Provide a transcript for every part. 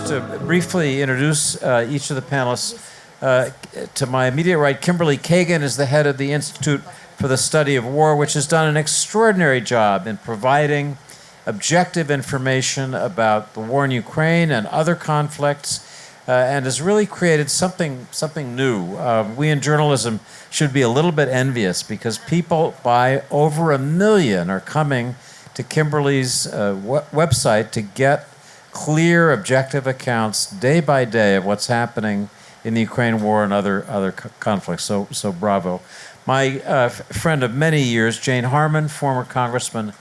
to briefly introduce each of the panelists. To my immediate right, Kimberly Kagan is the head of the Institute for the Study of War, which has done an extraordinary job in providing objective information about the war in Ukraine and other conflicts, and has really created something new. We in journalism should be a little bit envious because people by over 1 million are coming to Kimberly's website to get clear, objective accounts day by day of what's happening in the Ukraine war and other conflicts. So bravo. My friend of many years, Jane Harman, former congressman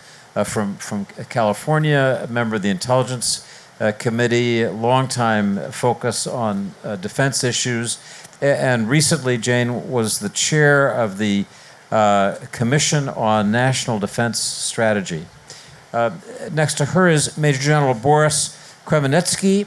from California, a member of the Intelligence Committee, longtime focus on defense issues, and recently Jane was the chair of the Commission on National Defense Strategy. Next to her is Major General Borys Kremenetskyi,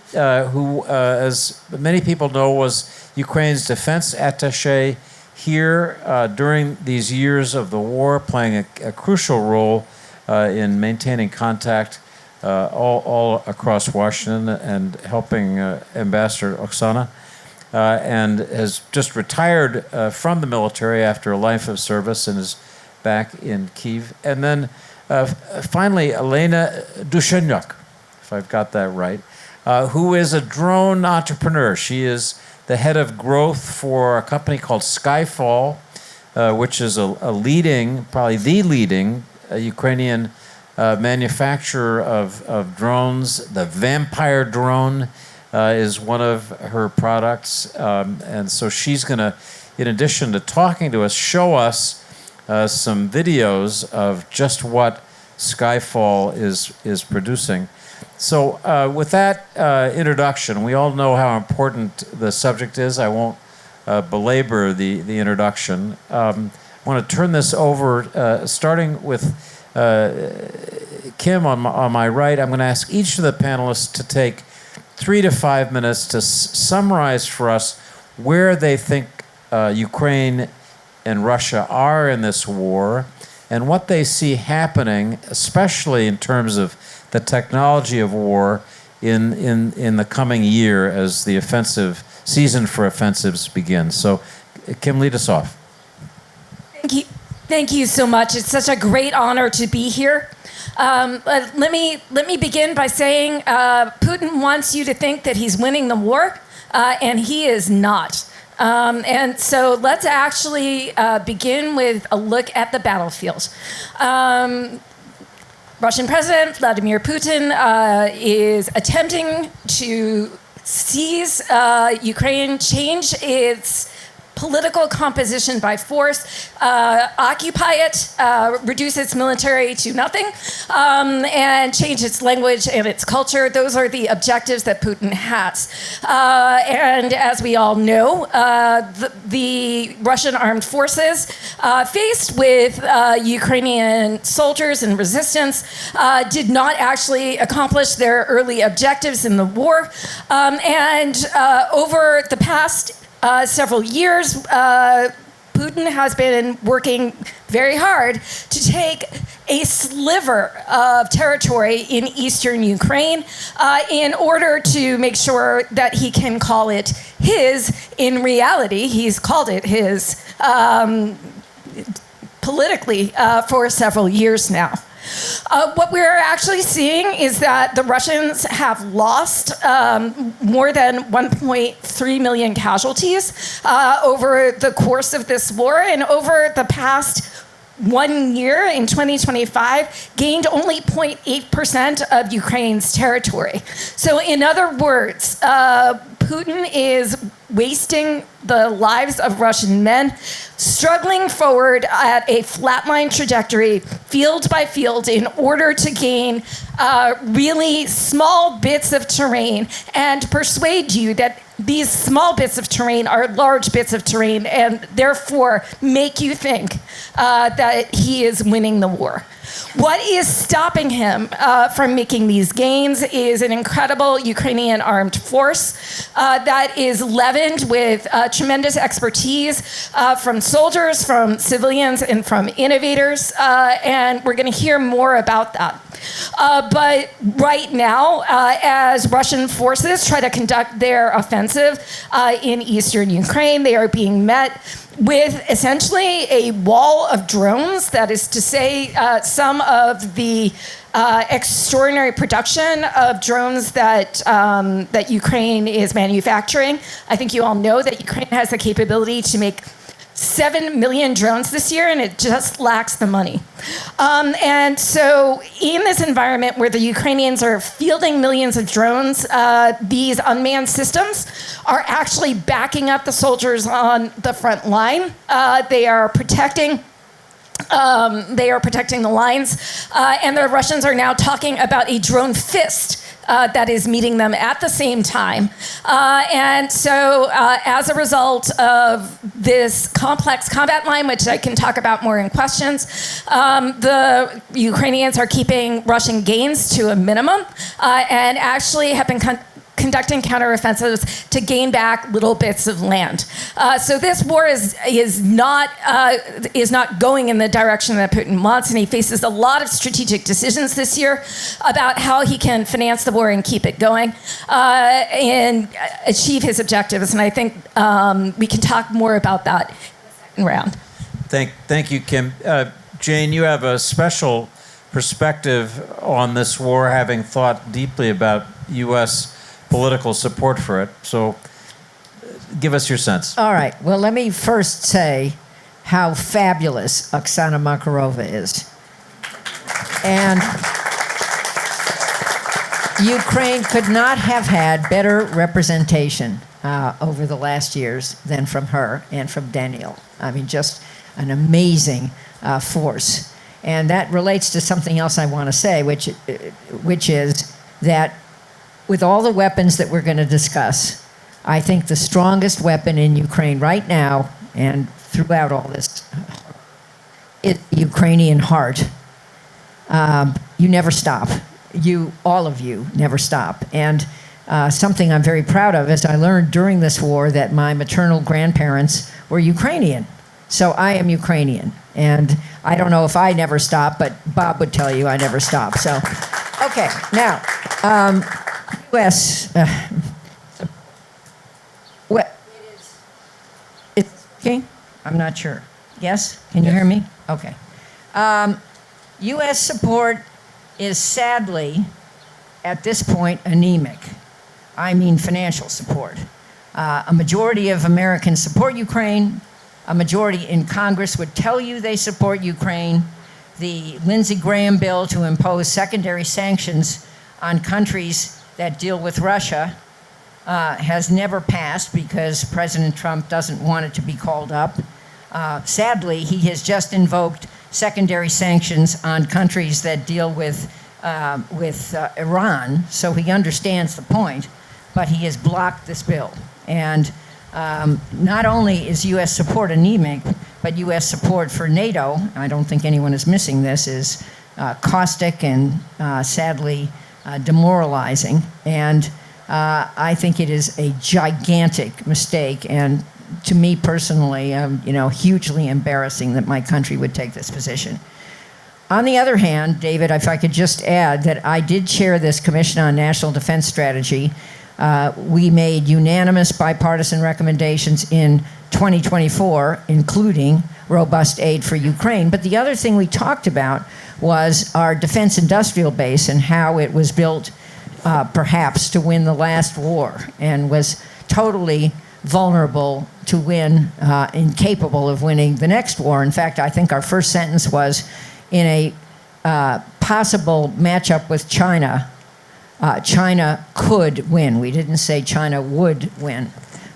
who, as many people know, was Ukraine's defense attaché here during these years of the war, playing a crucial role in maintaining contact all across Washington and helping Ambassador Oksana, and has just retired from the military after a life of service and is back in Kyiv. And then finally, Elena Dushenok, if I've got that right, who is a drone entrepreneur. She is the head of growth for a company called Skyfall, which is a leading, probably the leading Ukrainian manufacturer of drones. The Vampire drone is one of her products. And so she's going to, in addition to talking to us, show us some videos of just what Skyfall is producing. So with that introduction, we all know how important the subject is. I won't belabor the introduction. I want to turn this over, starting with Kim on my right. I'm going to ask each of the panelists to take 3 to 5 minutes to summarize for us where they think Ukraine and Russia are in this war and what they see happening, especially in terms of the technology of war in the coming year as the offensive season for offensives begins. So, Kim, lead us off. Thank you so much. It's such a great honor to be here. Let me begin by saying Putin wants you to think that he's winning the war, and he is not. And so let's actually begin with a look at the battlefield. Russian President Vladimir Putin is attempting to seize Ukraine, change its political composition by force, occupy it, reduce its military to nothing, and change its language and its culture. Those are the objectives that Putin has. And as we all know, the Russian armed forces, faced with Ukrainian soldiers and resistance, did not actually accomplish their early objectives in the war. And over the past several years, Putin has been working very hard to take a sliver of territory in eastern Ukraine in order to make sure that he can call it his. In reality, he's called it his politically for several years now. What we're actually seeing is that the Russians have lost more than 1.3 million casualties over the course of this war, and over the past 1 year, in 2025, gained only 0.8% of Ukraine's territory. So in other words, Putin is wasting the lives of Russian men, struggling forward at a flatline trajectory, field by field, in order to gain really small bits of terrain and persuade you that these small bits of terrain are large bits of terrain, and therefore make you think that he is winning the war. What is stopping him from making these gains is an incredible Ukrainian armed force that is leavened with tremendous expertise from soldiers, from civilians, and from innovators, and we're going to hear more about that. But right now, as Russian forces try to conduct their offensive in eastern Ukraine, they are being met with essentially a wall of drones. That is to say, some of the extraordinary production of drones that Ukraine is manufacturing. I think you all know that Ukraine has the capability to make 7 million drones this year, and it just lacks the money. And so in this environment where the Ukrainians are fielding millions of drones, these unmanned systems are actually backing up the soldiers on the front line. They are protecting the lines, and the Russians are now talking about a drone fist that is meeting them at the same time. And so as a result of this complex combat line, which I can talk about more in questions, the Ukrainians are keeping Russian gains to a minimum and actually have been conducting counteroffensives to gain back little bits of land. So this war is not going in the direction that Putin wants, and he faces a lot of strategic decisions this year about how he can finance the war and keep it going and achieve his objectives. And I think we can talk more about that in the second round. Thank you, Kim. Jane, you have a special perspective on this war, having thought deeply about U.S. political support for it. So give us your sense. All right. Well, let me first say how fabulous Oksana Makarova is. And Ukraine could not have had better representation over the last years than from her and from Daniel. I mean, just an amazing force. And that relates to something else I want to say, which is that with all the weapons that we're going to discuss, I think the strongest weapon in Ukraine right now and throughout all this is the Ukrainian heart. You never stop. All of you never stop. And something I'm very proud of is I learned during this war that my maternal grandparents were Ukrainian. So I am Ukrainian. And I don't know if I never stop, but Bob would tell you I never stop. So, okay, now, U.S. It's okay? I'm not sure. Yes? Can you hear me? Okay. U.S. support is sadly, at this point, anemic. I mean financial support. A majority of Americans support Ukraine. A majority in Congress would tell you they support Ukraine. The Lindsey Graham bill to impose secondary sanctions on countries that deal with Russia has never passed because President Trump doesn't want it to be called up. Sadly, he has just invoked secondary sanctions on countries that deal with Iran, so he understands the point, but he has blocked this bill. And not only is U.S. support anemic, but U.S. support for NATO, I don't think anyone is missing this, is caustic and sadly demoralizing. And I think it is a gigantic mistake, and to me personally, hugely embarrassing that my country would take this position. On the other hand, David, if I could just add that I did chair this Commission on National Defense Strategy. We made unanimous bipartisan recommendations in 2024, including robust aid for Ukraine. But the other thing we talked about was our defense industrial base and how it was built perhaps to win the last war and was totally vulnerable to win, incapable of winning the next war. In fact, I think our first sentence was in a possible matchup with China, China could win. We didn't say China would win.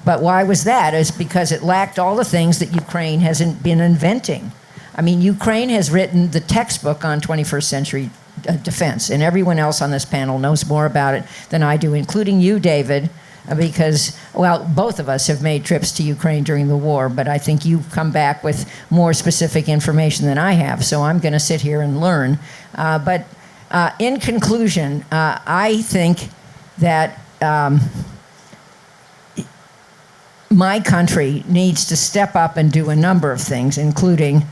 But why was that? It's because it lacked all the things that Ukraine hasn't been inventing. I mean, Ukraine has written the textbook on 21st century defense, and everyone else on this panel knows more about it than I do, including you, David, because, well, both of us have made trips to Ukraine during the war, but I think you've come back with more specific information than I have, so I'm going to sit here and learn. But in conclusion, I think that my country needs to step up and do a number of things, including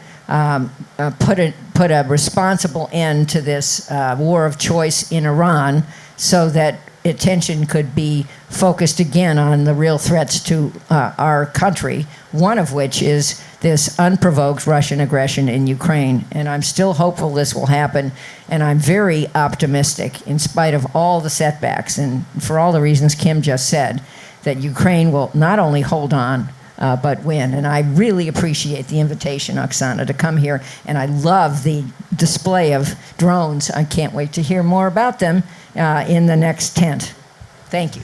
put a responsible end to this war of choice in Iran so that attention could be focused again on the real threats to our country, one of which is this unprovoked Russian aggression in Ukraine. And I'm still hopeful this will happen, and I'm very optimistic in spite of all the setbacks and for all the reasons Kim just said, that Ukraine will not only hold on, but win. And I really appreciate the invitation, Oksana, to come here. And I love the display of drones. I can't wait to hear more about them in the next tent. Thank you.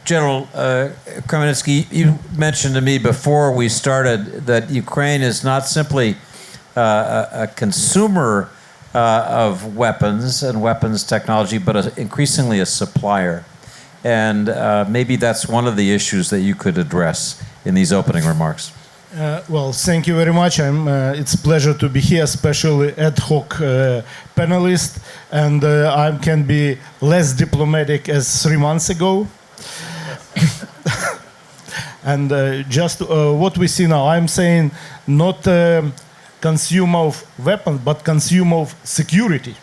General Kremenetskyi, you mentioned to me before we started that Ukraine is not simply a consumer of weapons and weapons technology, but increasingly a supplier. And maybe that's one of the issues that you could address in these opening remarks. Well, thank you very much. It's a pleasure to be here, especially ad hoc panelist, and I can be less diplomatic as 3 months ago. And just what we see now, I'm saying not consumer of weapons, but consumer of security.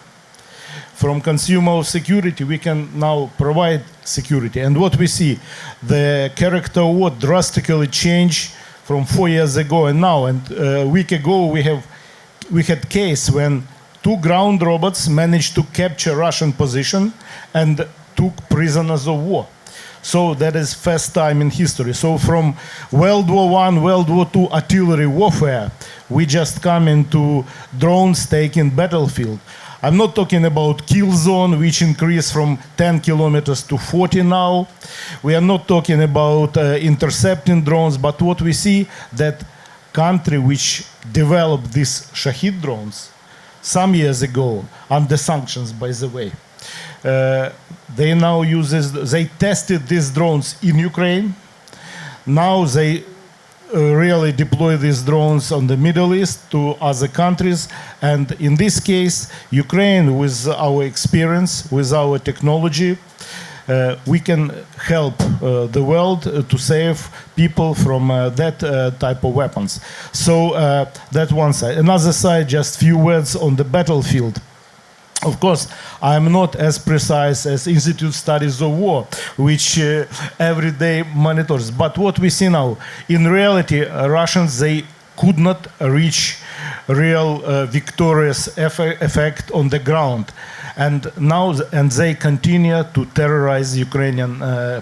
From consumer of security, we can now provide security. And what we see, the character of war drastically changed from 4 years ago and now. And a week ago, we had case when 2 ground robots managed to capture Russian position and took prisoners of war. So that is first time in history. So from World War I, World War II artillery warfare, we just come into drones taking battlefield. I'm not talking about kill zone, which increased from 10 kilometers to 40 now. We are not talking about intercepting drones, but what we see that country which developed these Shahid drones some years ago, under sanctions, by the way, they now they tested these drones in Ukraine. Now they really deploy these drones on the Middle East to other countries. And in this case, Ukraine, with our experience, with our technology, we can help the world to save people from that type of weapons. So that one side. Another side, just few words on the battlefield. Of course, I'm not as precise as Institute Studies of War, which every day monitors. But what we see now, in reality, Russians, they could not reach real victorious effect on the ground. And now, they continue to terrorize Ukrainian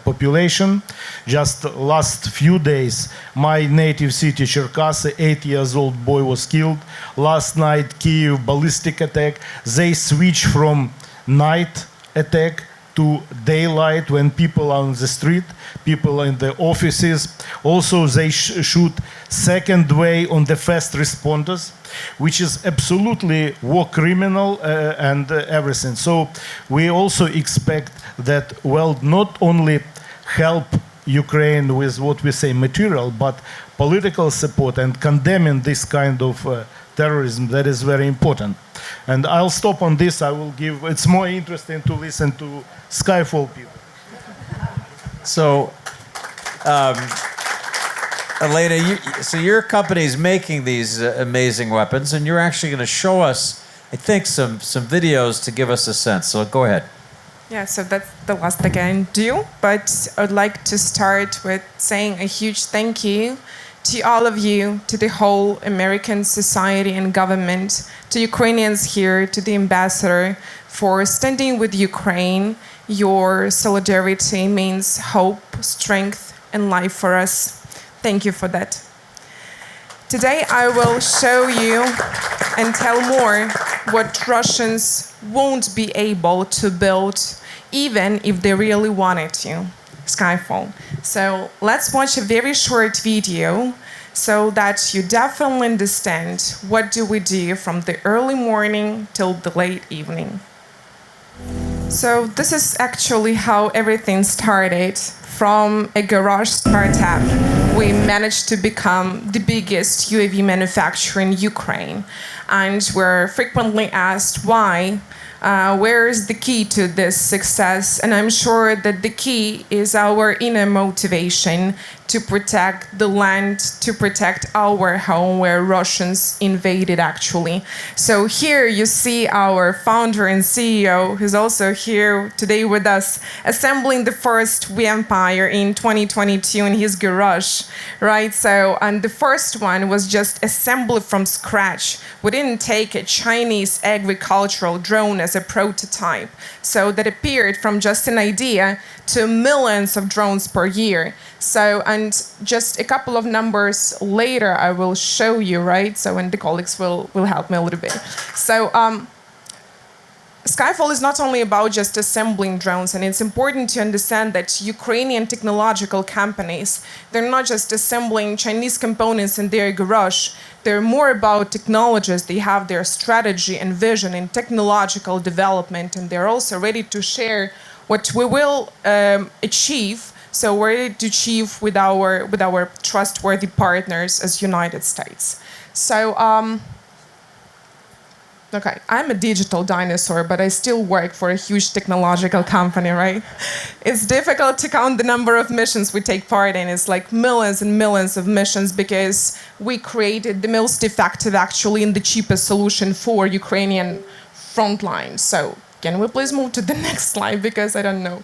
population. Just last few days, my native city, Cherkasy, 8-year-old boy was killed. Last night, Kyiv, ballistic attack. They switch from night attack to daylight when people are on the street, people in the offices. Also, they shoot second way on the first responders, which is absolutely war criminal and everything. So we also expect that world not only help Ukraine with what we say material, but political support and condemning this kind of terrorism. That is very important. And I'll stop on this. I will give, it's more interesting to listen to Skyfall people. So, Elena, so your company is making these amazing weapons, and you're actually going to show us, I think, some videos to give us a sense. So go ahead. Yeah, so that's the last thing I can do. But I'd like to start with saying a huge thank you to all of you, to the whole American society and government, to Ukrainians here, to the ambassador, for standing with Ukraine. Your solidarity means hope, strength, and life for us. Thank you for that. Today I will show you and tell more what Russians won't be able to build, even if they really wanted to. Skyfall. So let's watch a very short video so that you definitely understand what do we do from the early morning till the late evening. So this is actually how everything started. From a garage startup, we managed to become the biggest UAV manufacturer in Ukraine. And we're frequently asked why. Where is the key to this success? And I'm sure that the key is our inner motivation to protect the land, to protect our home where Russians invaded actually. So here you see our founder and CEO, who's also here today with us, assembling the first vampire in 2022 in his garage, right? So, and the first one was just assembled from scratch. We didn't take a Chinese agricultural drone as a prototype. So that appeared from just an idea to millions of drones per year. So, and just a couple of numbers later, I will show you, right? So, and the colleagues will help me a little bit. So, Skyfall is not only about just assembling drones, and it's important to understand that Ukrainian technological companies, they're not just assembling Chinese components in their garage, they're more about technologies. They have their strategy and vision in technological development, and they're also ready to share what we will achieve. So we're ready to achieve with our trustworthy partners as United States. So, okay, I'm a digital dinosaur, but I still work for a huge technological company, right? It's difficult to count the number of missions we take part in. It's like millions and millions of missions because we created the most effective, actually, and the cheapest solution for Ukrainian front line. So can we please move to the next slide because I don't know.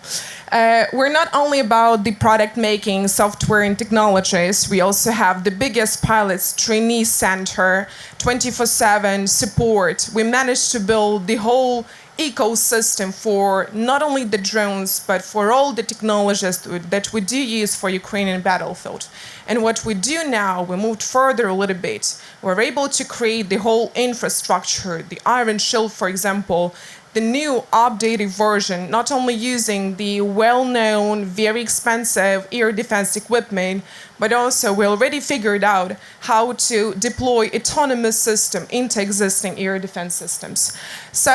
We're not only about the product making, software and technologies, we also have the biggest pilots trainee center, 24/7 support. We managed to build the whole ecosystem for not only the drones, but for all the technologies that we do use for Ukrainian battlefield. And what we do now, we moved further a little bit. We're able to create the whole infrastructure, the Iron Shield, for example, the new updated version, not only using the well-known, very expensive air defense equipment, but also we already figured out how to deploy autonomous system into existing air defense systems. So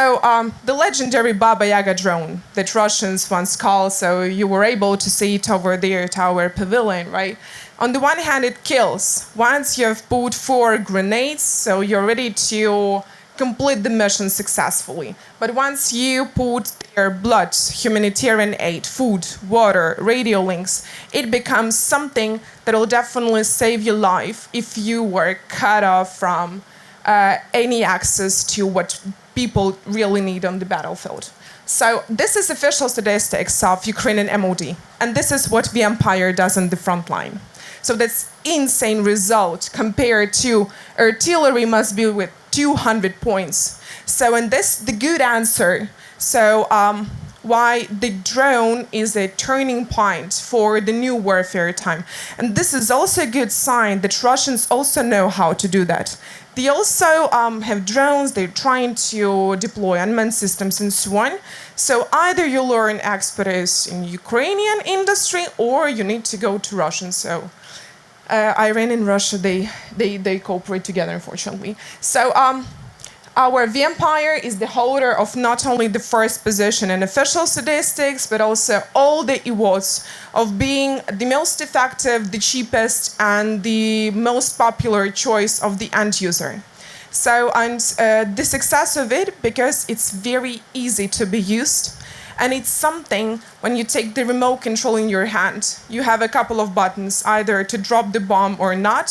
the legendary Baba Yaga drone that Russians once called, so you were able to see it over there at our pavilion, right? On the one hand, it kills. Once you have put 4 grenades, so you're ready to complete the mission successfully. But once you put their blood, humanitarian aid, food, water, radio links, it becomes something that will definitely save your life if you were cut off from any access to what people really need on the battlefield. So this is official statistics of Ukrainian MOD, and this is what the Empire does on the front line. So that's insane result compared to artillery must be with 200 points. So, and this the good answer. So, why the drone is a turning point for the new warfare time. And this is also a good sign that Russians also know how to do that. They also have drones, they're trying to deploy unmanned systems and so on. So either you learn expertise in Ukrainian industry or you need to go to Russian. So Iran and Russia, they cooperate together, unfortunately. So our vampire is the holder of not only the first position in official statistics, but also all the awards of being the most effective, the cheapest, and the most popular choice of the end user. So, and the success of it, because it's very easy to be used, and it's something, when you take the remote control in your hand, you have a couple of buttons, either to drop the bomb or not,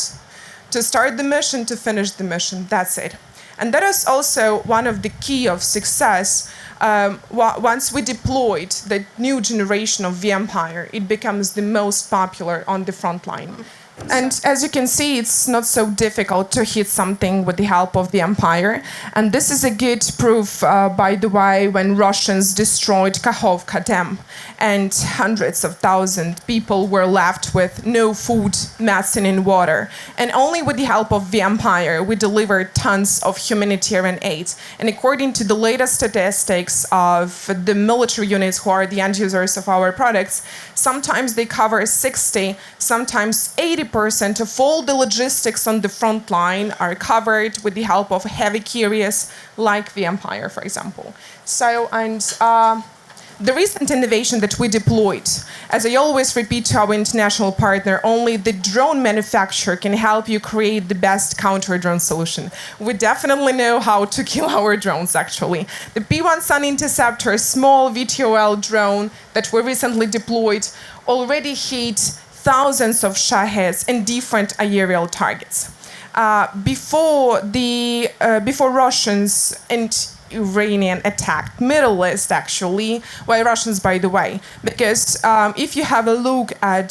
to start the mission, to finish the mission, that's it. And that is also one of the key of success. Once we deployed the new generation of vampire, it becomes the most popular on the front line. And as you can see, it's not so difficult to hit something with the help of the Empire. And this is a good proof, by the way, when Russians destroyed Kakhovka Dam and hundreds of thousands of people were left with no food, medicine, and water. And only with the help of the Empire, we delivered tons of humanitarian aid. And according to the latest statistics of the military units who are the end users of our products, sometimes they cover 60, sometimes 80% of all the logistics on the front line are covered with the help of heavy carriers like the Empire, for example. So, and the recent innovation that we deployed, as I always repeat to our international partner, only the drone manufacturer can help you create the best counter-drone solution. We definitely know how to kill our drones, actually. The P-1 Sun Interceptor, small VTOL drone that we recently deployed, already hit thousands of Shaheds and different aerial targets. Before Russians and Iranian attacked Middle East, actually, why Russians, by the way, because if you have a look at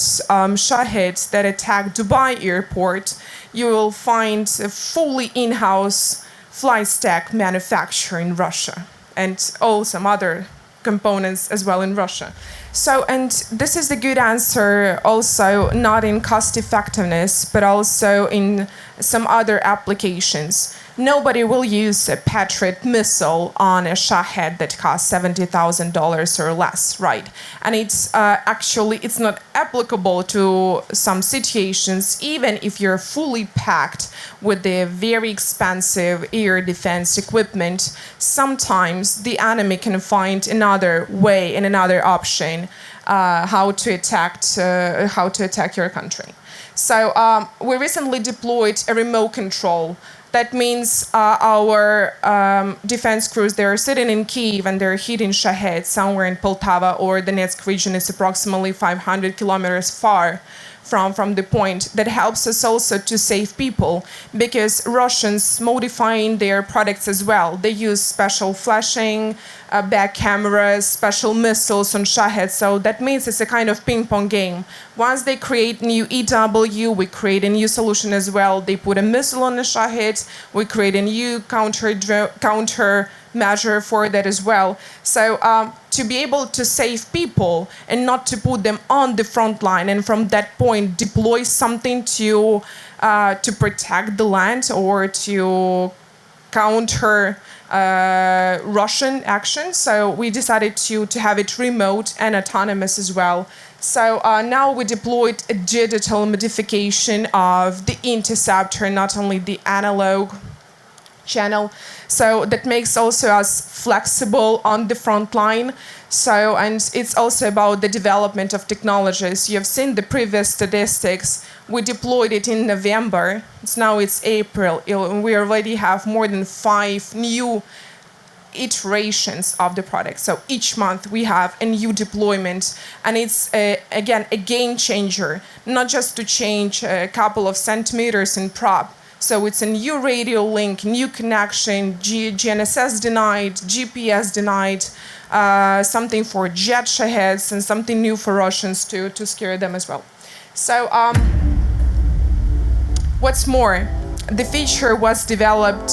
Shaheds that attacked Dubai airport, you will find a fully in-house flight stack manufacturer in Russia, and all some other components as well in Russia. So, and this is the good answer also not in cost effectiveness, but also in some other applications. Nobody will use a Patriot missile on a Shahed that costs $70,000 or less, right? And it's it's not applicable to some situations, even if you're fully packed with the very expensive air defense equipment. Sometimes the enemy can find another way and another option how to attack your country. So we recently deployed a remote control. That means our defense crews, they're sitting in Kyiv and they're hitting Shahed somewhere in Poltava or Donetsk region is approximately 500 kilometers far from the point. That helps us also to save people because Russians modifying their products as well. They use special flashing, back cameras, special missiles on Shahed. So that means it's a kind of ping pong game. Once they create new EW, we create a new solution as well. They put a missile on the Shahed, we create a new counter measure for that as well. So to be able to save people and not to put them on the front line and from that point deploy something to protect the land or to counter Russian action. So we decided to have it remote and autonomous as well. So now we deployed a digital modification of the interceptor, not only the analog channel. So that makes also us flexible on the front line. So, and it's also about the development of technologies. You have seen the previous statistics. We deployed it in November. Now it's April. We already have more than 5 new iterations of the product. So each month we have a new deployment, and it's again a game changer, not just to change a couple of centimeters in prop. So it's a new radio link, new connection, GNSS denied, GPS denied, something for jet Shaheds and something new for Russians to scare them as well. So what's more, the feature was developed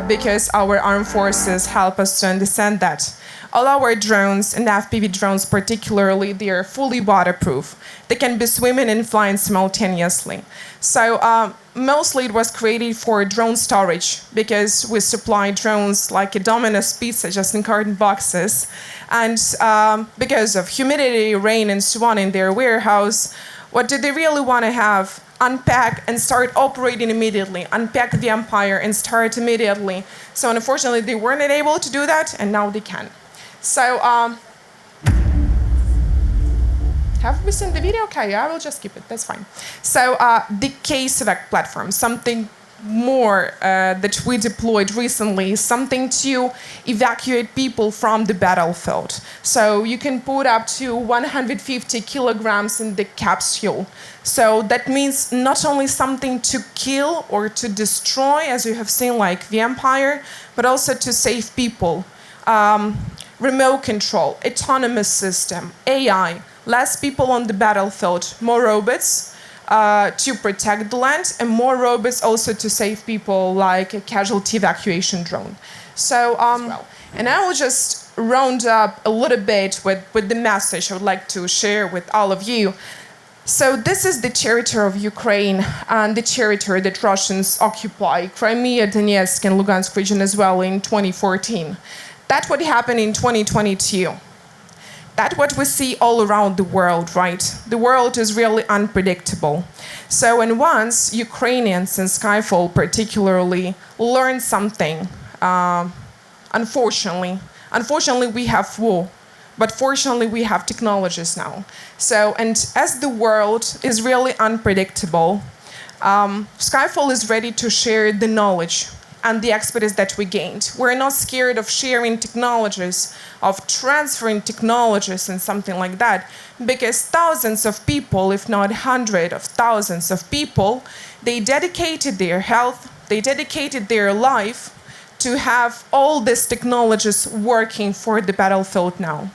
because our armed forces help us to understand that. All our drones, and FPV drones particularly, they are fully waterproof. They can be swimming and flying simultaneously. So mostly it was created for drone storage because we supply drones like a Domino's pizza just in carton boxes. And because of humidity, rain, and so on in their warehouse, what do they really want to have? Unpack and start operating immediately. Unpack the Empire and start immediately. So unfortunately, they weren't able to do that, and now they can. So, have we seen the video? Okay, I will just skip it. That's fine. So, the K-Select platform, something more that we deployed recently, something to evacuate people from the battlefield. So you can put up to 150 kilograms in the capsule. So that means not only something to kill or to destroy, as you have seen like the Empire, but also to save people. Remote control, autonomous system, AI, less people on the battlefield, more robots to protect the land, and more robots also to save people, like a casualty evacuation drone. So, and I will just round up a little bit with the message I would like to share with all of you. So this is the territory of Ukraine and the territory that Russians occupy, Crimea, Donetsk, and Lugansk region as well in 2014. That's what happened in 2022. That's what we see all around the world, right? The world is really unpredictable. So when once Ukrainians in Skyfall particularly learn something, unfortunately we have war, but fortunately we have technologies now. So, and as the world is really unpredictable, Skyfall is ready to share the knowledge and the expertise that we gained. We're not scared of sharing technologies, of transferring technologies and something like that, because thousands of people, if not hundreds of thousands of people, they dedicated their health, they dedicated their life to have all these technologies working for the battlefield now.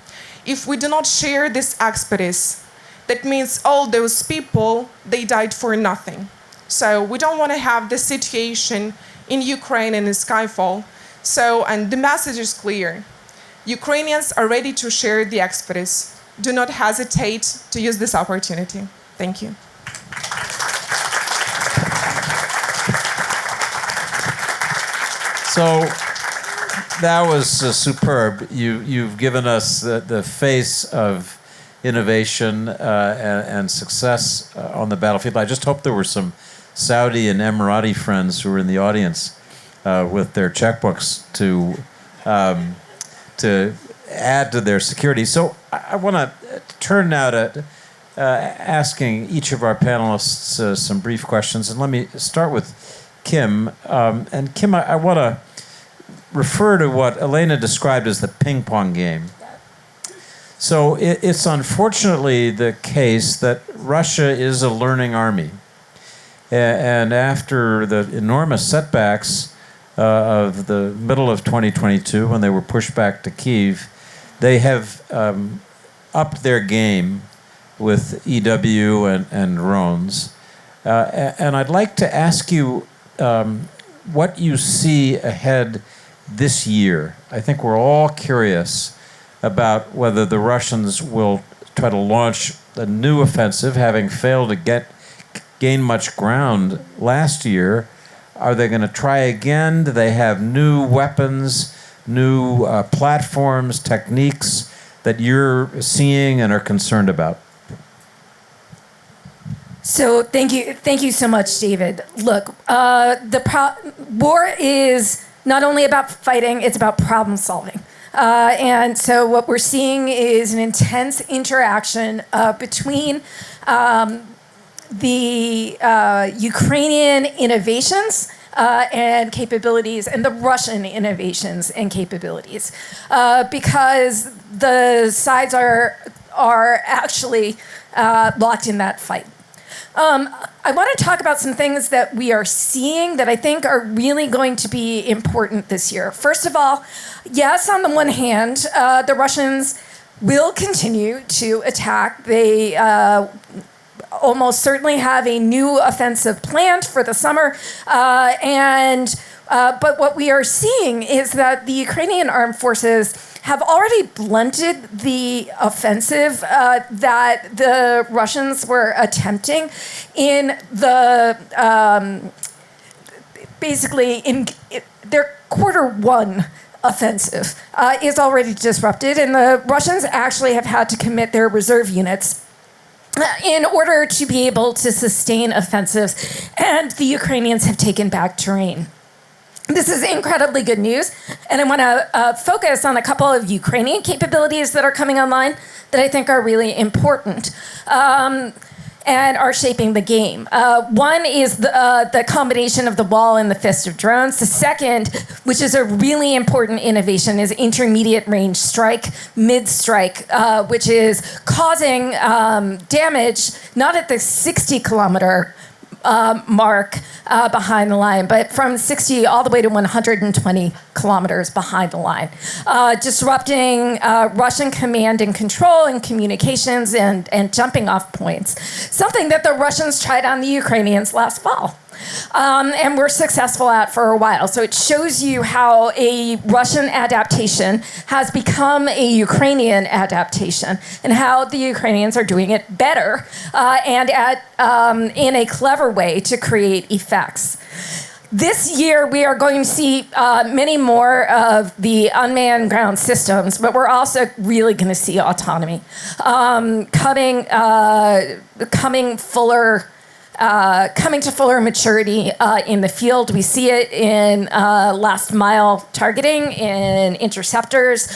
If we do not share this expertise, that means all those people, they died for nothing. So we don't want to have this situation in Ukraine and in Skyfall. And the message is clear. Ukrainians are ready to share the expertise. Do not hesitate to use this opportunity. Thank you. So that was superb. You've given us the face of innovation and success on the battlefield. I just hope there were some Saudi and Emirati friends who were in the audience with their checkbooks to add to their security. So I want to turn now to asking each of our panelists some brief questions. And let me start with Kim. And Kim, I want to refer to what Elena described as the ping pong game. So it's unfortunately the case that Russia is a learning army. And after the enormous setbacks of the middle of 2022, when they were pushed back to Kyiv, they have upped their game with EW and drones. And I'd like to ask you what you see ahead this year. I think we're all curious about whether the Russians will try to launch a new offensive, having failed to gain much ground last year. Are they going to try again? Do they have new weapons, new platforms, techniques that you're seeing and are concerned about? So thank you so much, David. Look, war is not only about fighting, it's about problem solving. And so what we're seeing is an intense interaction between the Ukrainian innovations and capabilities and the Russian innovations and capabilities, because the sides are actually locked in that fight. I want to talk about some things that we are seeing that I think are really going to be important this year. First of all, yes, on the one hand, the Russians will continue to attack. They almost certainly have a new offensive planned for the summer. But what we are seeing is that the Ukrainian armed forces have already blunted the offensive that the Russians were attempting in the basically in their Q1 offensive is already disrupted, and the Russians actually have had to commit their reserve units in order to be able to sustain offensives, and the Ukrainians have taken back terrain. This is incredibly good news, and I want to focus on a couple of Ukrainian capabilities that are coming online that I think are really important and are shaping the game. One is the combination of the wall and the fist of drones. The second, which is a really important innovation, is intermediate range strike, mid-strike, which is causing damage not at the 60-kilometer mark behind the line, but from 60 all the way to 120 kilometers behind the line, disrupting Russian command and control and communications and jumping off points, something that the Russians tried on the Ukrainians last fall. And were successful at for a while. So it shows you how a Russian adaptation has become a Ukrainian adaptation, and how the Ukrainians are doing it better and in a clever way to create effects. This year, we are going to see many more of the unmanned ground systems, but we're also really going to see autonomy coming to fuller maturity in the field. We see it in last mile targeting, in interceptors,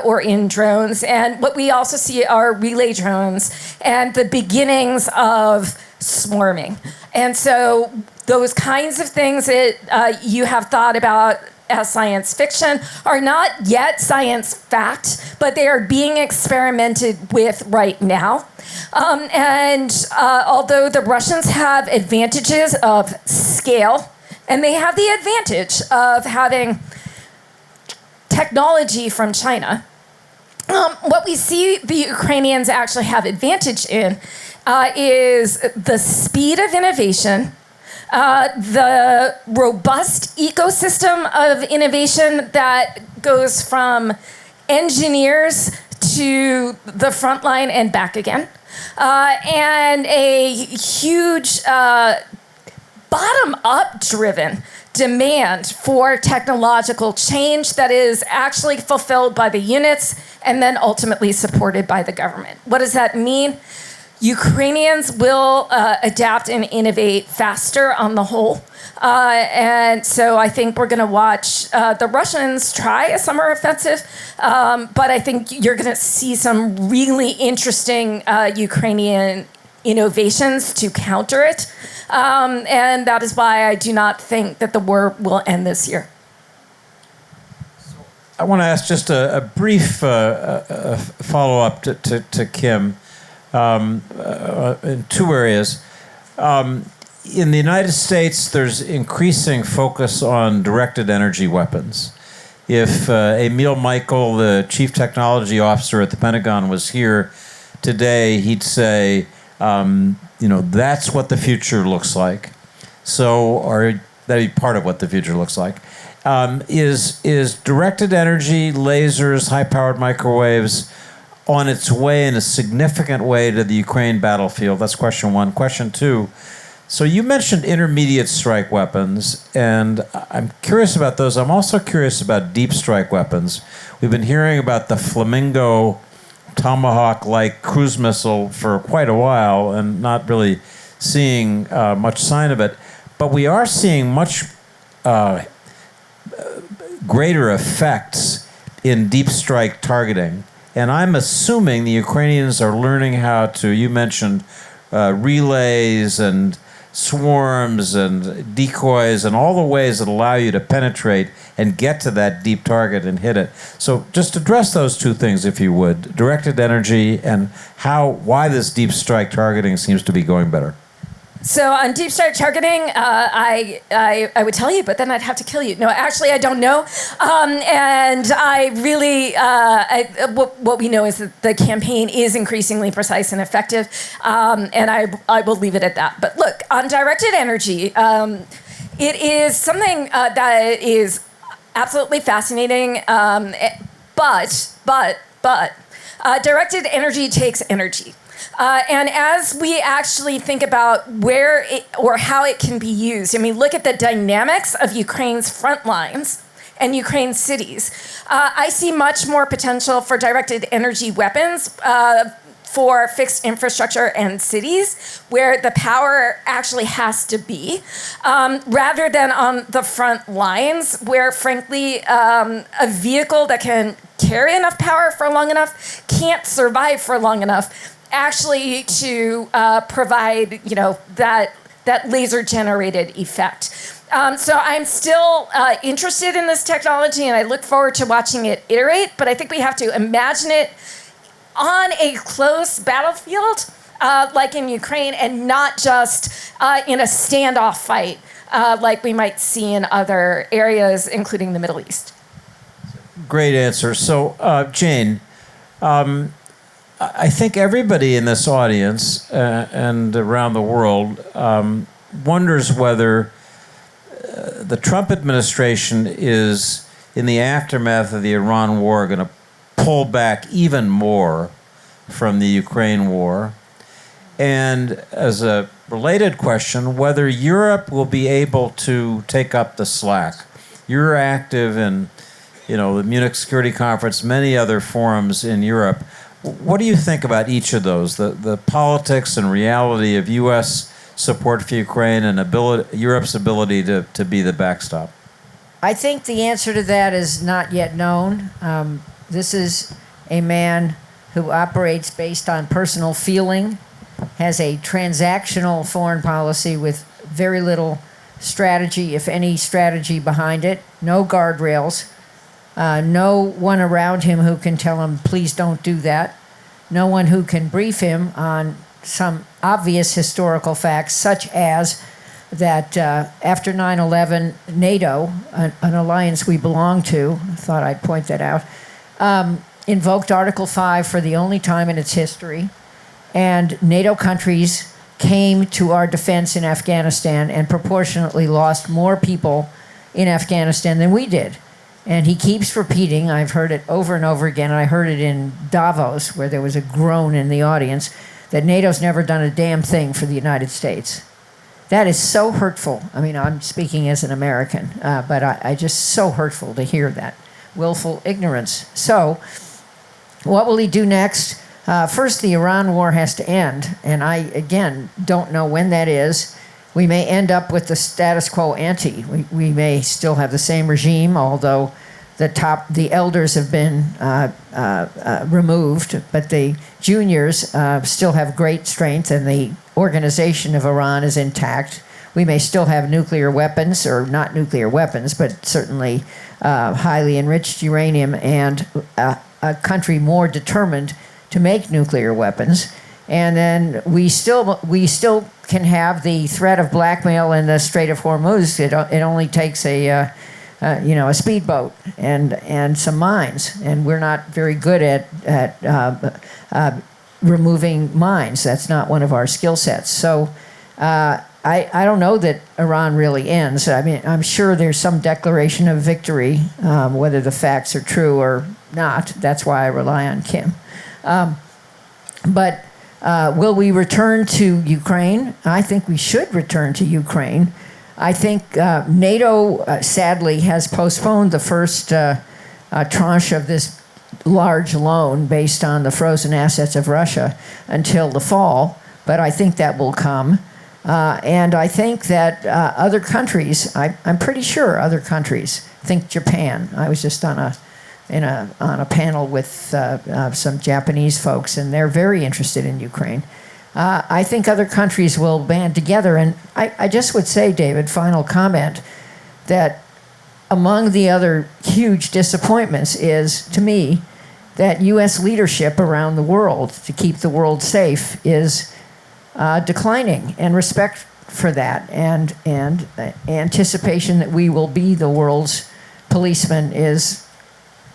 or in drones. And what we also see are relay drones and the beginnings of swarming. And so those kinds of things that you have thought about as science fiction are not yet science fact, but they are being experimented with right now. Although the Russians have advantages of scale, and they have the advantage of having technology from China, what we see the Ukrainians actually have advantage in is the speed of innovation, the robust ecosystem of innovation that goes from engineers to the front line and back again, and a huge bottom-up driven demand for technological change that is actually fulfilled by the units and then ultimately supported by the government. What does that mean? Ukrainians will adapt and innovate faster on the whole. And so I think we're going to watch the Russians try a summer offensive, but I think you're going to see some really interesting Ukrainian innovations to counter it. And that is why I do not think that the war will end this year. I want to ask just a brief follow-up to Kim in two areas. In the United States, there's increasing focus on directed energy weapons. If Emil Michael, the chief technology officer at the Pentagon, was here today, he'd say, that's what the future looks like. Or that'd be part of what the future looks like. Is directed energy, lasers, high-powered microwaves on its way in a significant way to the Ukraine battlefield? That's question one. Question two, so you mentioned intermediate strike weapons, and I'm curious about those. I'm also curious about deep strike weapons. We've been hearing about the Flamingo Tomahawk-like cruise missile for quite a while and not really seeing much sign of it. But we are seeing much greater effects in deep strike targeting. And I'm assuming the Ukrainians are learning how to, you mentioned relays and swarms and decoys and all the ways that allow you to penetrate and get to that deep target and hit it. So just address those two things, if you would, directed energy and why this deep strike targeting seems to be going better. So on deep strike targeting, I would tell you, but then I'd have to kill you. No, actually, I don't know. And I really, what we know is that the campaign is increasingly precise and effective, and I will leave it at that. But look, on directed energy, it is something that is absolutely fascinating, but directed energy takes energy. And as we actually think about where or how it can be used, look at the dynamics of Ukraine's front lines and Ukraine's cities. I see much more potential for directed energy weapons for fixed infrastructure and cities where the power actually has to be, rather than on the front lines where, frankly, a vehicle that can carry enough power for long enough can't survive for long enough actually to provide, that laser-generated effect. So I'm still interested in this technology, and I look forward to watching it iterate, but I think we have to imagine it on a close battlefield, like in Ukraine, and not just in a standoff fight, like we might see in other areas, including the Middle East. Great answer. So, Jane, I think everybody in this audience and around the world wonders whether the Trump administration is, in the aftermath of the Iran war, going to pull back even more from the Ukraine war. And as a related question, whether Europe will be able to take up the slack. You're active in, the Munich Security Conference, many other forums in Europe. What do you think about each of those, the politics and reality of U.S. support for Ukraine and Europe's ability to be the backstop? I think the answer to that is not yet known. This is a man who operates based on personal feeling, has a transactional foreign policy with very little strategy, if any strategy behind it, no guardrails, no one around him who can tell him, please don't do that, no one who can brief him on some obvious historical facts, such as that after 9/11, NATO, an alliance we belong to, I thought I'd point that out, invoked Article 5 for the only time in its history, and NATO countries came to our defense in Afghanistan and proportionately lost more people in Afghanistan than we did. And he keeps repeating, I've heard it over and over again, and I heard it in Davos, where there was a groan in the audience, that NATO's never done a damn thing for the United States. That is so hurtful. I mean, I'm speaking as an American, but I just so hurtful to hear that. Willful ignorance. So, what will he do next? First, the Iran war has to end, and I, again, don't know when that is. We may end up with the status quo ante. We may still have the same regime, although the elders have been removed, but the juniors still have great strength, and the organization of Iran is intact. We may still have nuclear weapons, or not nuclear weapons, but certainly highly enriched uranium, and a country more determined to make nuclear weapons. And then we still can have the threat of blackmail in the Strait of Hormuz. It only takes a speedboat and some mines, and we're not very good at removing mines. That's not one of our skill sets. So I don't know that Iran really ends. I mean, I'm sure there's some declaration of victory, whether the facts are true or not. That's why I rely on Kim. But will we return to Ukraine? I think we should return to Ukraine. I think NATO, sadly, has postponed the first tranche of this large loan based on the frozen assets of Russia until the fall, but I think that will come. And I think that other countries, I'm pretty sure other countries, think Japan. I was just on a panel with some Japanese folks, and they're very interested in Ukraine. I think other countries will band together, and I just would say, David, final comment, that among the other huge disappointments is, to me, that U.S. leadership around the world to keep the world safe is declining, and respect for that, and anticipation that we will be the world's policeman is,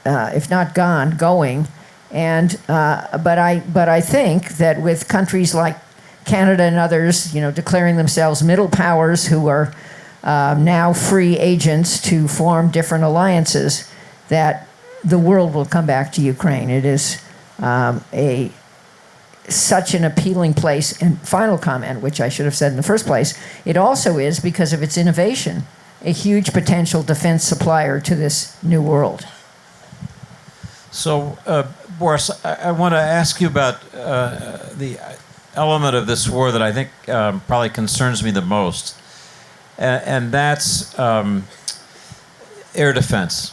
if not gone, going. And but I think that with countries like Canada and others, declaring themselves middle powers who are now free agents to form different alliances, that the world will come back to Ukraine. It is such an appealing place. And final comment, which I should have said in the first place, it also is, because of its innovation, a huge potential defense supplier to this new world. So, Borys, I want to ask you about the element of this war that I think probably concerns me the most, and that's air defense.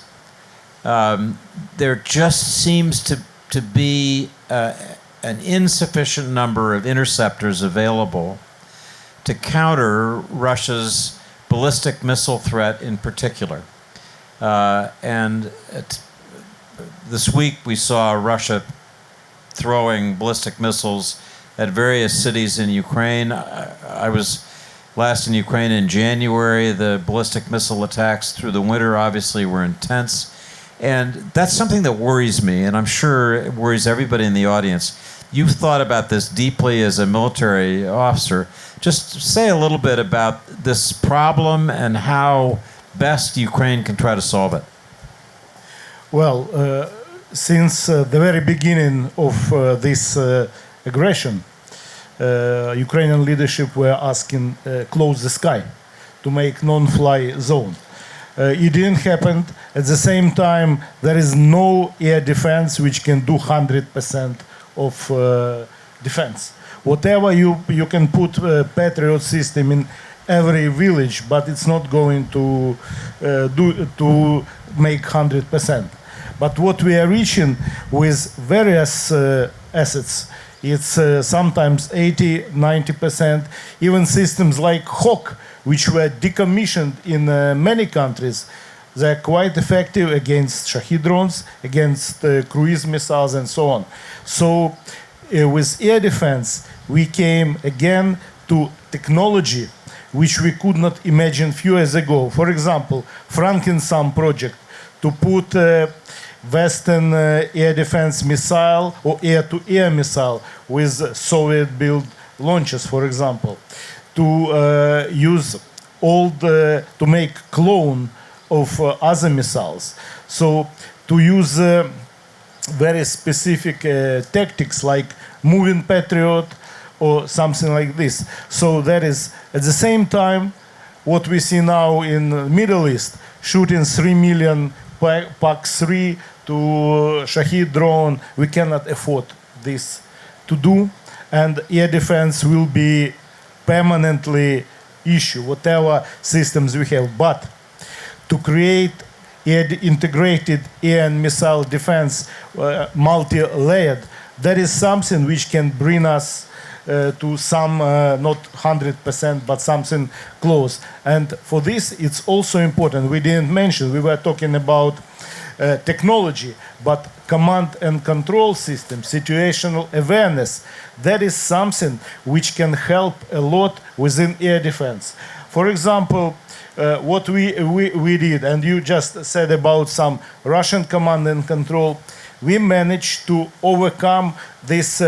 There just seems to be an insufficient number of interceptors available to counter Russia's ballistic missile threat in particular. This week we saw Russia throwing ballistic missiles at various cities in Ukraine. I was last in Ukraine in January. The ballistic missile attacks through the winter obviously were intense. And that's something that worries me, and I'm sure it worries everybody in the audience. You've thought about this deeply as a military officer. Just say a little bit about this problem and how best Ukraine can try to solve it. Well, since the very beginning of this aggression, Ukrainian leadership were asking close the sky to make non-fly zone. It didn't happen. At the same time, there is no air defense which can do 100% of defense. Whatever you can put Patriot system in every village, but it's not going to make 100%. But what we are reaching with various assets, it's sometimes 80, 90%. Even systems like Hawk, which were decommissioned in many countries, they're quite effective against Shahed drones, against cruise missiles, and so on. So with air defense, we came again to technology which we could not imagine few years ago. For example, Frankenstein project to put Western air defense missile or air-to-air missile with Soviet-built launchers, for example, to use to make clone of other missiles. So to use very specific tactics like moving Patriot or something like this. So that is, at the same time, what we see now in the Middle East, shooting 3 million PAC-3 to Shahed drone, we cannot afford this to do, and air defense will be permanently issue, whatever systems we have. But to create integrated air and missile defense, multi-layered, that is something which can bring us to some, not 100%, but something close. And for this, it's also important, we didn't mention, we were talking about technology, but command and control system, situational awareness, that is something which can help a lot within air defense. For example, what we did, and you just said about some Russian command and control, we managed to overcome this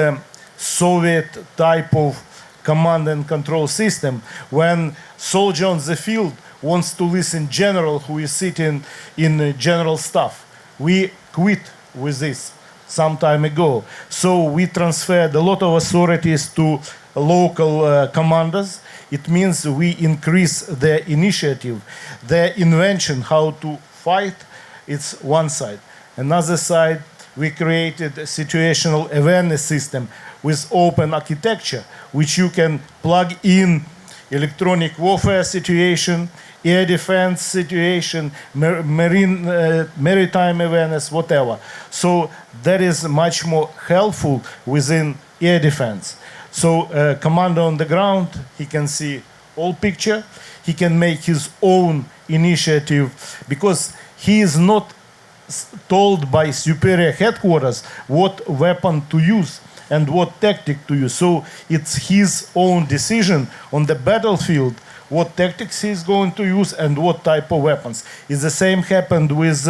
Soviet type of command and control system. When soldier on the field wants to listen general who is sitting in general staff, we quit with this some time ago. So we transferred a lot of authorities to local commanders. It means we increase their initiative, their invention how to fight. It's one side. Another side, we created a situational awareness system with open architecture, which you can plug in electronic warfare situation, air defense situation, maritime awareness, whatever. So that is much more helpful within air defense. So commander on the ground, he can see all picture. He can make his own initiative because he is not told by superior headquarters what weapon to use and what tactic to use. So it's his own decision on the battlefield what tactics he's going to use and what type of weapons. It's the same happened with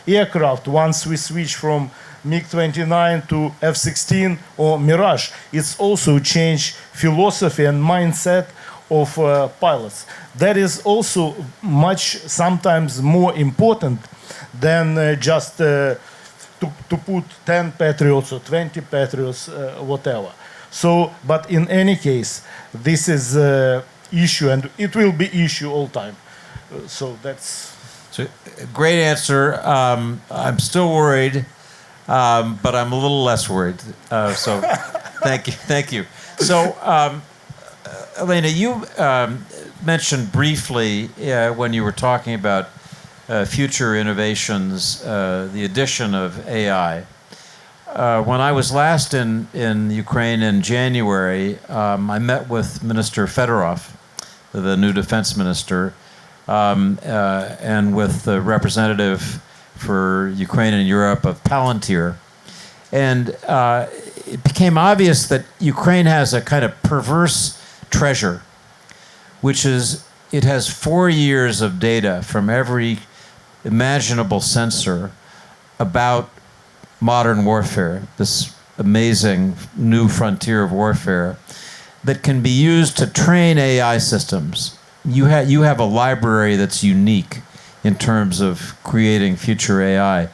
aircraft. Once we switch from MiG-29 to F-16 or Mirage, it's also changed philosophy and mindset of pilots. That is also much, sometimes more important than just to put 10 Patriots or 20 Patriots, whatever. So, but in any case, this is issue, and it will be issue all time. So that's... So, great answer. I'm still worried, but I'm a little less worried. So thank you. So, Elena, you mentioned briefly when you were talking about future innovations, the addition of AI. When I was last in Ukraine in January, I met with Minister Fedorov, the new defense minister, and with the representative for Ukraine and Europe of Palantir. And it became obvious that Ukraine has a kind of perverse treasure, which is it has 4 years of data from every imaginable sensor about modern warfare, this amazing new frontier of warfare that can be used to train AI systems. You have a library that's unique in terms of creating future AI.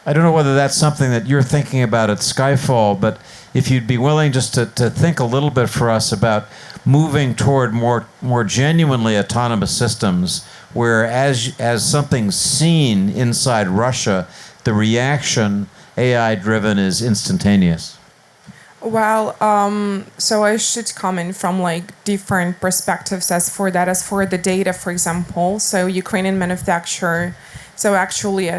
I don't know whether that's something that you're thinking about at Skyfall, but if you'd be willing just to think a little bit for us about moving toward more genuinely autonomous systems where as something's seen inside Russia, the reaction AI-driven is instantaneous. Well, so I should comment from like different perspectives as for the data, for example. So Ukrainian manufacturer, so actually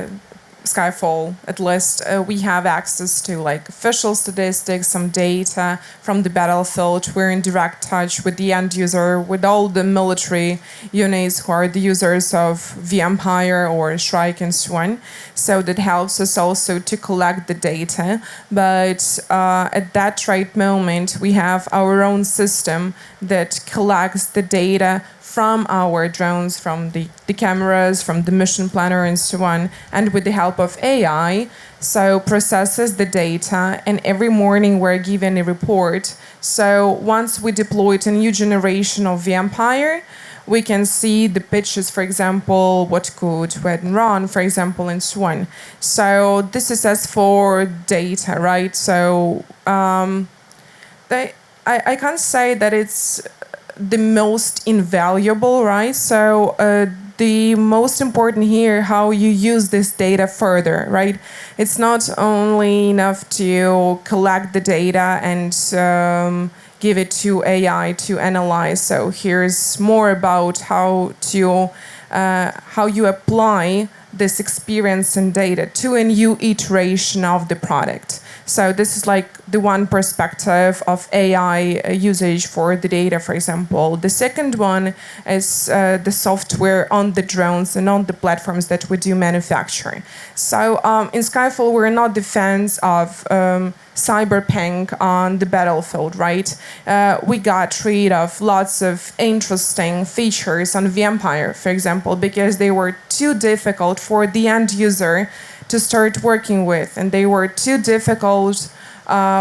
Skyfall, at least, we have access to like official statistics, some data from the battlefield. We're in direct touch with the end user, with all the military units who are the users of the Empire or Shrike and so on. So that helps us also to collect the data. But at that right moment, we have our own system that collects the data from our drones, from the cameras, from the mission planner and so on, and with the help of AI, so processes the data, and every morning we're given a report. So once we deployed a new generation of the Empire, we can see the pitches, for example, what could run, for example, and so on. So this is as for data, right? So I can't say that it's the most invaluable, right? So the most important here, how you use this data further, right? It's not only enough to collect the data and give it to AI to analyze. So here's more about how you apply this experience and data to a new iteration of the product. So this is like the one perspective of AI usage for the data, for example. The second one is the software on the drones and on the platforms that we do manufacture. So in Skyfall, we're not the fans of cyberpunk on the battlefield, right? We got rid of lots of interesting features on the Empire, for example, because they were too difficult for the end user to start working with, and they were too difficult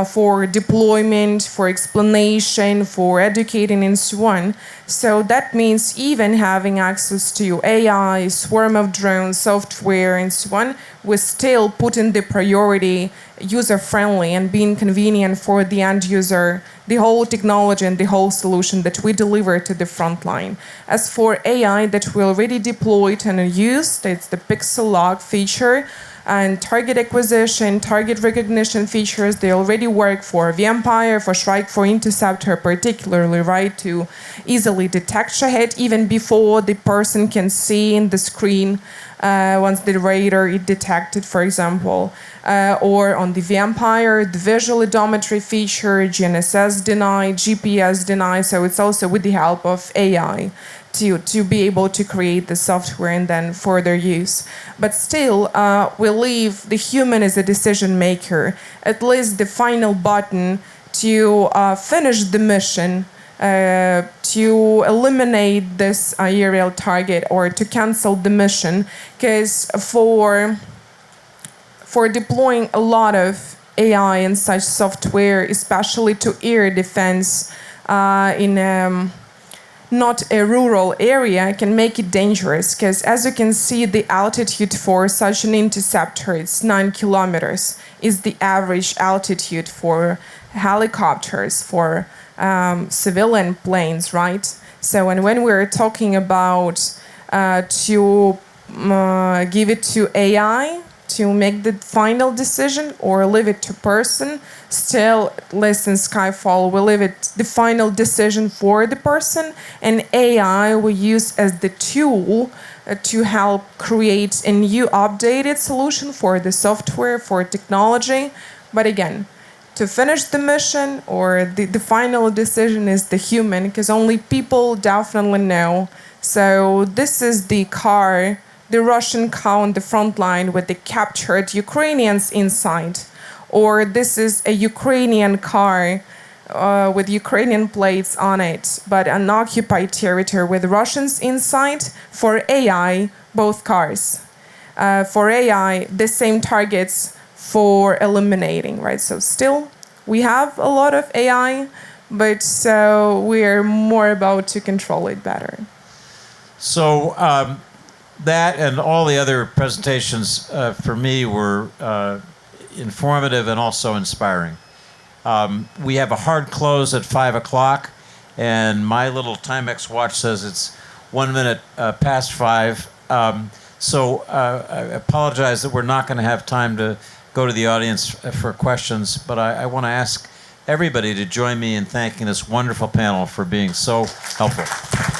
for deployment, for explanation, for educating, and so on. So that means even having access to AI, swarm of drones, software, and so on, we still put in the priority user-friendly and being convenient for the end user, the whole technology and the whole solution that we deliver to the front line. As for AI that we already deployed and used, it's the pixel log feature, and target acquisition, target recognition features, they already work for the Empire, for Shrike, for Interceptor particularly, right, to easily detect Shahed even before the person can see in the screen once the radar is detected, for example. Or on the Empire, the visual odometry feature, GNSS deny, GPS deny, so it's also with the help of AI to be able to create the software and then further use. But still, we leave the human as a decision maker, at least the final button to finish the mission, to eliminate this aerial target or to cancel the mission, because for deploying a lot of AI and such software, especially to air defense in not a rural area, can make it dangerous, because as you can see, the altitude for such an interceptor, it's 9 kilometers, is the average altitude for helicopters, for civilian planes, right? So, and when we're talking about to give it to AI to make the final decision or leave it to person, still, at least in Skyfall, we leave it the final decision for the person, and AI we use as the tool to help create a new updated solution for the software, for technology. But again, to finish the mission or the final decision is the human, because only people definitely know. So this is the car, the Russian car on the front line with the captured Ukrainians inside. Or this is a Ukrainian car with Ukrainian plates on it, but an occupied territory with Russians inside. For AI, both cars. For AI, the same targets for eliminating, right? So still, we have a lot of AI, but we're more about to control it better. So that and all the other presentations for me were informative and also inspiring. We have a hard close at 5 o'clock, and my little Timex watch says it's 1 minute past 5. So I apologize that we're not going to have time to go to the audience for questions, but I want to ask everybody to join me in thanking this wonderful panel for being so helpful.